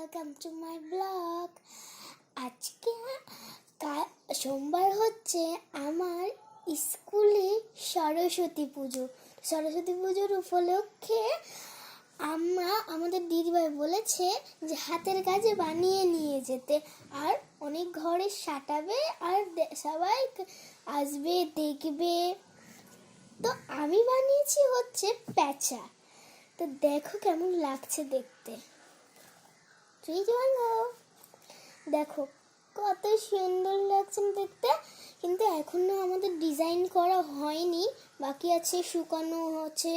Welcome to my blog. আজকে সোমবার হচ্ছে আমার স্কুলে সরস্বতী পুজোর উপলক্ষে আমাদের দিদিভাই বলেছে যে হাতের কাজে বানিয়ে নিয়ে যেতে, আর অনেক ঘরে সাঁটাবে আর সবাই আসবে দেখবে। তো আমি বানিয়েছি হচ্ছে প্যাঁচা। তো দেখো কেমন লাগছে দেখতে। দেখো কত সুন্দর লাগছে দেখতে, কিন্তু এখনো আমাদের ডিজাইন করা হয়নি, বাকি আছে, শুকানো হচ্ছে।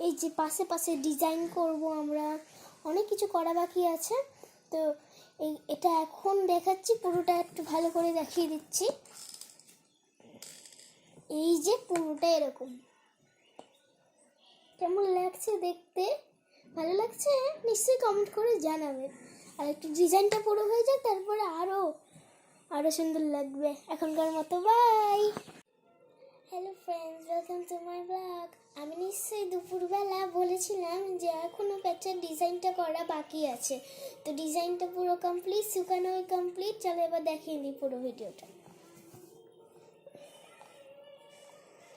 এই যে পাশে পাশে ডিজাইন করব, আমরা অনেক কিছু করা বাকি আছে। তো এটা এখন দেখাচ্ছি, পুরোটা একটু ভালো করে দেখিয়ে দিচ্ছি। এই যে পুরোটা এরকম, কেমন লাগছে দেখতে? ভালো লাগছে? নিশ্চয়ই কমেন্ট করে জানাবে। আর একটু ডিজাইনটা পুরো হয়ে যাক, তারপরে আরো সুন্দর লাগবে। এখনকার মতো bye. Hello friends, welcome to my blog. আমি নিশ্চয়ই দুপুরবেলা বলেছিলাম যে এখনও প্যাঁচার ডিজাইনটা করা বাকি আছে। তো ডিজাইনটা পুরো কমপ্লিট, শুকানো কমপ্লিট। চলো এবার দেখিয়ে দিই পুরো ভিডিওটা।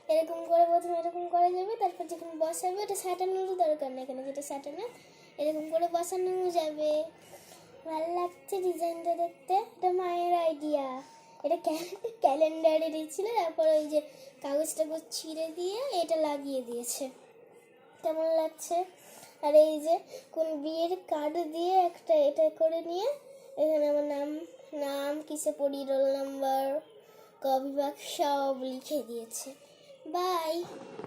এরকম করে প্রথমে এরকম করা যাবে, তারপর যখন বসাবে এটা সাটানোর দরকার নেই, এখানে যেটা সাটানো এরকম করে বসানো যাবে। ভালো লাগছে ডিজাইনটা দেখতে। এটা মায়ের আইডিয়া, এটা ক্যালেন্ডারে দিয়েছিল, তারপর ওই যে কাগজ টাগজ ছিঁড়ে দিয়ে এটা লাগিয়ে দিয়েছে। কেমন লাগছে? আর এই যে কোন বিয়ের কার্ড দিয়ে একটা এটা করে নিয়ে এখানে আমার নাম কিসে পড়ি, রোল নাম্বার, ক বিভাগ সব লিখে দিয়েছে। বাই।